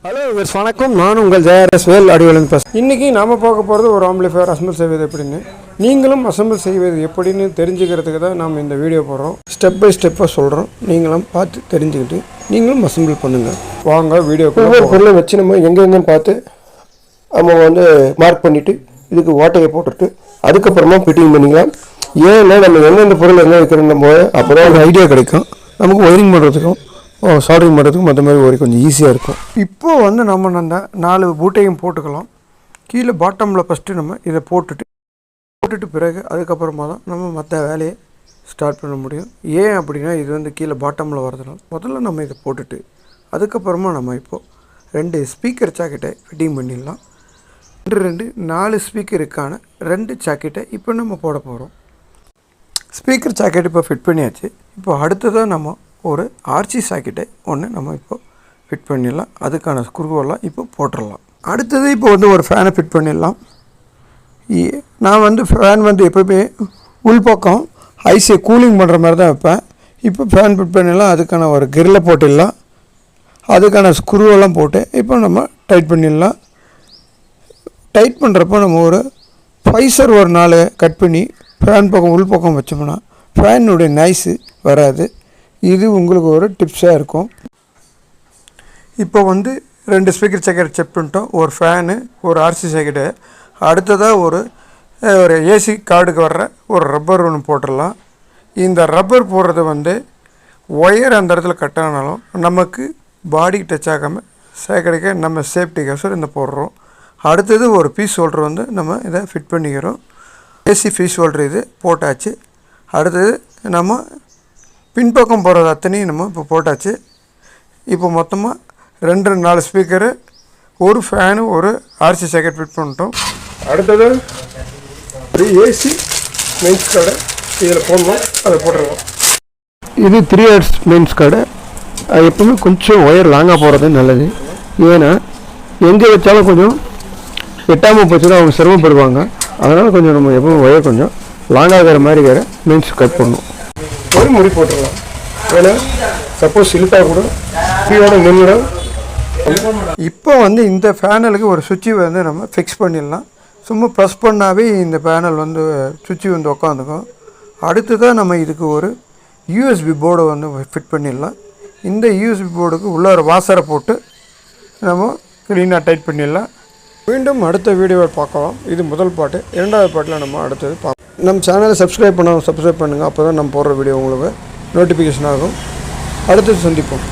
Hello viewers, வணக்கம். நான் உங்கள் ஜேஆர்எஸ் வேல் அடிவலன் பேச. இன்றைக்கி நாம் பார்க்க போகிறது ஒரு ஆம்பிளிஃபையர் அசம்பிள் செய்வது எப்படின்னு. நீங்களும் அசம்பிள் செய்வது எப்படின்னு தெரிஞ்சுக்கிறதுக்கு தான் நாம் இந்த வீடியோ போடுறோம். ஸ்டெப் பை ஸ்டெப்பாக சொல்கிறோம். நீங்களும் பார்த்து தெரிஞ்சுக்கிட்டு நீங்களும் அசம்பிள் பண்ணுங்கள். வாங்க வீடியோக்குள்ள. ஒவ்வொரு பொருளை வச்சு நம்ம எங்கெங்கன்னு பார்த்து நம்ம மார்க் பண்ணிவிட்டு இதுக்கு ஓட்டையை போட்டுட்டு அதுக்கப்புறமா ஃபிட்டிங் பண்ணிக்கலாம். ஏன்னா நம்ம எந்தெந்த பொருள் என்ன வைக்கிறோம் போது அப்போ தான் ஒரு ஐடியா கிடைக்கும். நமக்கு ஒயரிங் பண்ணுறதுக்கும் சால்டரிங் பண்ணுறதுக்கும் மற்ற மாதிரி ஒரு கொஞ்சம் ஈஸியாக இருக்கும். இப்போது நம்ம அந்த 4 பூட்டையும் போட்டுக்கலாம். கீழே பாட்டமில் ஃபஸ்ட்டு நம்ம இதை போட்டுட்டு பிறகு அதுக்கப்புறமா தான் நம்ம மற்ற வேலையை ஸ்டார்ட் பண்ண முடியும். ஏன் அப்படின்னா இது கீழே பாட்டமில் வரதுனால முதல்ல நம்ம இதை போட்டுட்டு அதுக்கப்புறமா நம்ம இப்போது 2 ஸ்பீக்கர் ஜாக்கெட்டை ஃபிட்டிங் பண்ணிடலாம். 4 ஸ்பீக்கருக்கான 2 ஜாக்கெட்டை இப்போ நம்ம போட போகிறோம். ஸ்பீக்கர் ஜாக்கெட் இப்போ ஃபிட் பண்ணியாச்சு. இப்போ அடுத்ததாக நம்ம ஒரு ஆர்சி சாக்கெட்டை ஒன்று நம்ம இப்போ ஃபிட் பண்ணிடலாம். அதுக்கான ஸ்க்ரூவெல்லாம் இப்போ போட்டுடலாம். அடுத்தது இப்போ ஒரு ஃபேனை ஃபிட் பண்ணிடலாம். நான் ஃபேன் எப்போயுமே உள்பக்கம் ஐசியை கூலிங் பண்ணுற மாதிரி தான் வைப்பேன். இப்போ ஃபேன் ஃபிட் பண்ணிடலாம். அதுக்கான ஒரு கிரில்லை போட்டுடலாம். அதுக்கான ஸ்க்ரூவெல்லாம் போட்டு இப்போ நம்ம டைட் பண்ணிடலாம். டைட் பண்ணுறப்போ நம்ம ஒரு ஃபைசர் ஒரு 4 கட் பண்ணி ஃபேன் பக்கம் உள்பக்கம் வச்சோம்னா ஃபேனுடைய நாய்ஸு வராது. இது உங்களுக்கு ஒரு டிப்ஸாக இருக்கும். இப்போ 2 ஸ்பீக்கர் ஜாக்கெட் செக் பண்ணிட்டோம். ஒரு ஃபேனு, ஒரு ஆர்சி ஜாக்கெட்டு. அடுத்ததாக ஒரு ஏசி கார்டுக்கு வர்ற ஒரு ரப்பர் ஒன்று போட்டுடலாம். இந்த ரப்பர் போடுறது ஒயர் அந்த இடத்துல கட் ஆனாலும் நமக்கு பாடிக்கு டச் ஆகாமல் ஜாக்கெட்டுக்கு நம்ம சேஃப்டிக்காக இந்த போடுறோம். அடுத்தது ஒரு பீஸ் ஹோல்டர் நம்ம இதை ஃபிட் பண்ணிக்கிறோம். ஏசி பீஸ் ஹோல்டர் இது போட்டாச்சு. அடுத்தது நம்ம பின்பக்கம் போகிறது அத்தனையும் நம்ம இப்போ போட்டாச்சு. இப்போ மொத்தமாக 4 ஸ்பீக்கரு, ஒரு ஃபேனு, ஒரு ஆர்சி ஜாக்கெட் ஃபிட் பண்ணிட்டோம். அடுத்தது ஒரு ஏசி மெயின்ஸ் கார்டு இதில் போடணும். அதை போட்டுடலாம். இது 3 ஹெர்ட்ஸ் மெயின்ஸ் கார்டு. அது எப்பவுமே கொஞ்சம் ஒயர் லாங்காக போகிறது நல்லது. ஏன்னா எங்கே வச்சாலும் கொஞ்சம் எட்டாமல் போச்சுன்னா அவங்க சிரமப்படுவாங்க. அதனால் கொஞ்சம் நம்ம எப்பவும் ஒயர் கொஞ்சம் லாங்காகிற மாதிரி வேறு மெயின்ஸ் கட் பண்ணணும். ஒரு முடி போட்டுடலாம். ஏன்னா சப்போஸ் இழுத்தா கூட கீழோட நின்றுடும். இப்போ இந்த பேனலுக்கு ஒரு சுவிட்சு நம்ம ஃபிக்ஸ் பண்ணிடலாம். சும்மா ப்ரெஸ் பண்ணாவே இந்த பேனல் சுவிட்சு உட்காந்துக்கும். அடுத்ததாக நம்ம இதுக்கு ஒரு யூஎஸ்பி போர்டை ஃபிட் பண்ணிடலாம். இந்த யூஎஸ்பி போர்டுக்கு உள்ளார வாசரை போட்டு நம்ம க்ளீனாக டைட் பண்ணிடலாம். மீண்டும் அடுத்த வீடியோவை பார்க்கலாம். இது முதல் பாட்டு. 2வது பாட்டில் நம்ம அடுத்தது பார்க்கலாம். நம்ம சேனலை சப்ஸ்கிரைப் பண்ணுங்கள். அப்போ தான் நம்ம போடுற வீடியோ உங்களுக்கு நோட்டிஃபிகேஷன் ஆகும். அடுத்தது சந்திப்போம்.